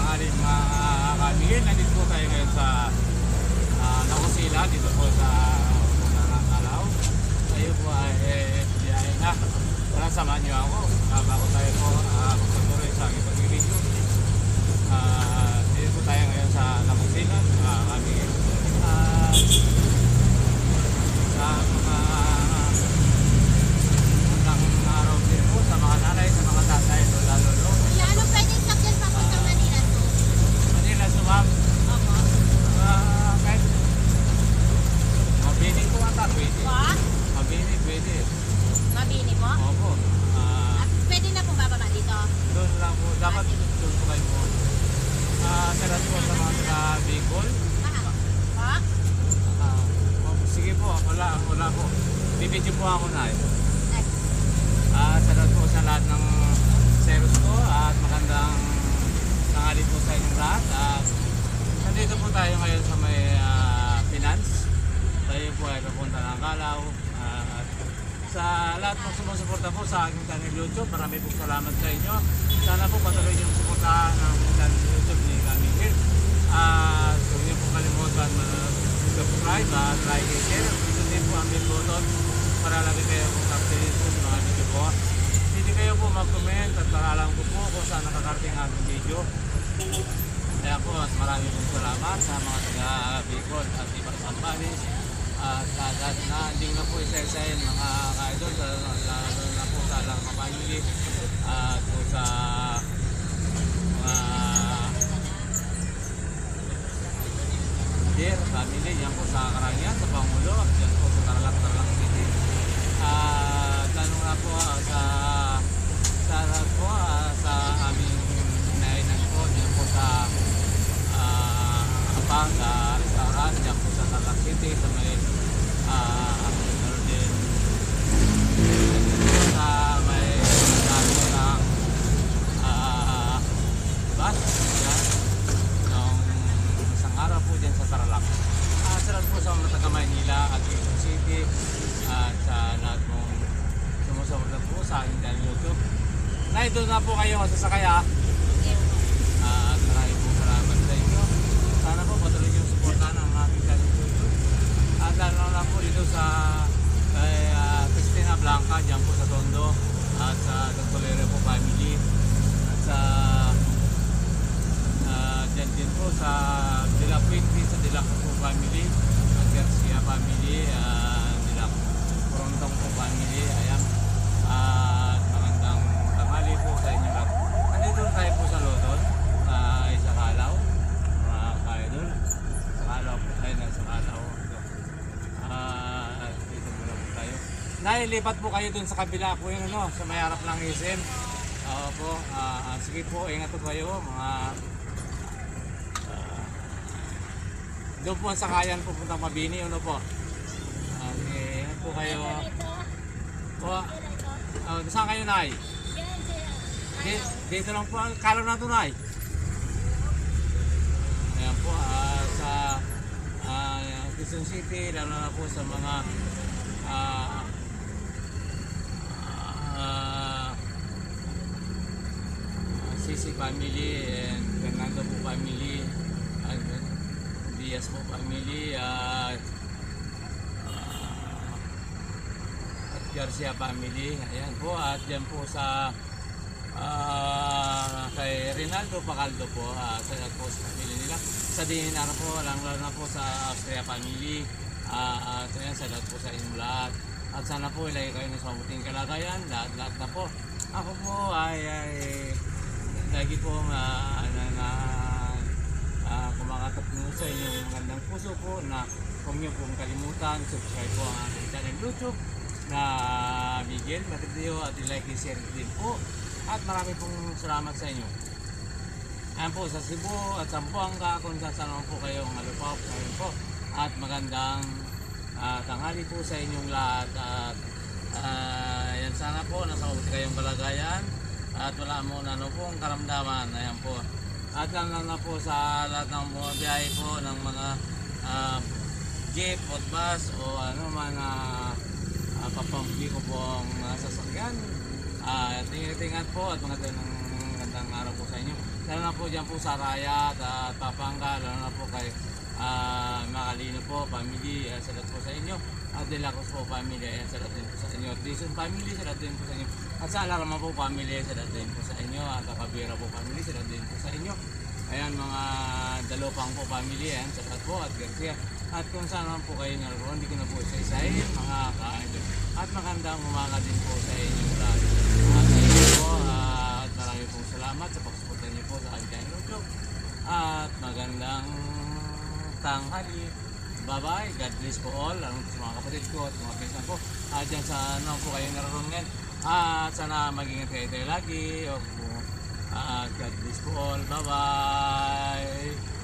tanghali mga kamigil. Nandito po tayo ngayon sa Nakusila, dito po sa Alaw. Tayo po ay biyahe na. Tara, samahan niyo ako. Bago tayo po magpatuloy sa aking pag-video. Dito po tayo ngayon sa Nakusila, mga kamigil. Sa mga unang araw din po, sa mga nanay, sa mga tatay, lalo. Ano pwedeng sakyan papuntang Manila to? Manila, sumam. Opo. Kahit mabini ko ata, pwede. What? Mabini, pwede. Mabini mo? Opo. At pwede na pong bababa dito? Doon lang po. Dapat doon po kayo po. Salat po sa mga taga Bicol. Ha? Sige po, wala po. Bibidyo po ako na. Ay. Salat po sa lahat ng seros ko at magandang tanghali po sa inyong lahat. Nandito po tayo ngayon sa may finance. Tayo po ay papunta ng Calao. Sa lahat ng sumusuporta po sa aking channel YouTube, marami po salamat sa inyo. Sana po patuloy niyong suportahan ang channel YouTube ni Kamigil. Huwag niyo po kalimutan mag-subscribe at like and share. Ito din po ang bell button para lagi kayo updated po sa mga video ko. Hindi kayo po mag-comment at para alam ko po kung saan nakakarating ang aking video. Kaya po marami pong salamat sa mga taga Bicol at iba sa Sambales. At na hindi na po isa-isahin mga ka-idol, lalo na po sa alang kapamili at po sa mga dear family, yan po sa Karangyaan, sa Pangulo, yan po sa Tarlac City. Lalo na po sa aming inainan po, yan po sa Apang restaurant, yan po sa Tarlac City, sa may meron din sa may dami ng bus, yan, nung isang araw po dyan sa Tarlac. Salamat po sa mga taga Maynila at Quezon City at sa lahat mong sumusuporta po sa aking channel YouTube. Doon na po kayo sasakay at maraming po salamat sa inyo. Sana po patuloy yung suportahan ng aking channel YouTube. At lalo na po dito sa Cristina Blanca, dyan po sa Tondo at sa Dr. po family at sa dyan din po sa Dela Puente, sa Dela po family at Garcia family, Dela Porontong po family. Ayan, at magandang tanghali po sa inyo lahat. Nandito tayo po sa Lodon, sa Calao, mga ka-idol. Sa Calao po tayo, nasa Calao. Dito muna po tayo. Nailipat po kayo dun sa kabila po yung sa may harap ng SM. Po, sige po, ingat po kayo mga doon po ang sakayan pupuntang Mabini, po. Ingat po kayo. Po, saan kayo, Nay? Dito lang po, kalaw na ito, Nay. Ayan po, sa Quezon City, lalo na po sa mga Sisi family and Fernando po family and Diaz po family at Garcia family. Ayan po, at yan po sa kay Rinaldo Pacaldo po, sa po sa family nila. Sa Dinar po, lalo na po sa Austria family. At ayan, sa lahat po sa inyong lahat. At sana po ilagay kayo sa mabuting kalagayan, lahat na po. Ako po ay lagi po kumakatat po sa inyong magandang puso po na huwag niyo pong kalimutan, subscribe po ang aking channel YouTube na Miguel Matibio at i-like and share din po. At marami pong salamat sa inyo. Ayan po sa Cebu at Zamboanga kung saan po kayong alupaw po. At magandang tanghali po sa inyong lahat. At yan, sana po nasa mabuti kayong kalagayan at wala mo na pong karamdaman. Ayan po. At lang na po sa lahat ng mga biyahe po ng mga jeep o bus o ano man papampi ko po ang sasakyan. Ingat-ingat po at magandang araw po sa inyo. lalo na po dyan po sa Rayat at Pampanga, lalo na po kay Makalino po, family, salat po sa inyo. At De La Cruz po, family, salat din po sa inyo. Dizon family, salat din po sa inyo. At sa Alarma po, family, salat din po sa inyo. At Kakabira po, family, salat din po sa inyo. Ayan, mga Dalopang po, family, ayan, salat po, at Garcia. At kung saan naman po kayo naroon, hindi ko na po isa-isahin, mga ka-idol. At magandang umaga din po sa inyong lahat. At sa inyo po, at marami pong salamat sa pagsuporta niyo po sa aking channel vlog. At magandang tanghali. Bye-bye. God bless po all. Anong sa mga kapatid ko at mga pinsan ko. At dyan sa ano po kayo naroon ngayon. At sana mag-ingat kayo tayo lagi. At God bless po all. Bye-bye.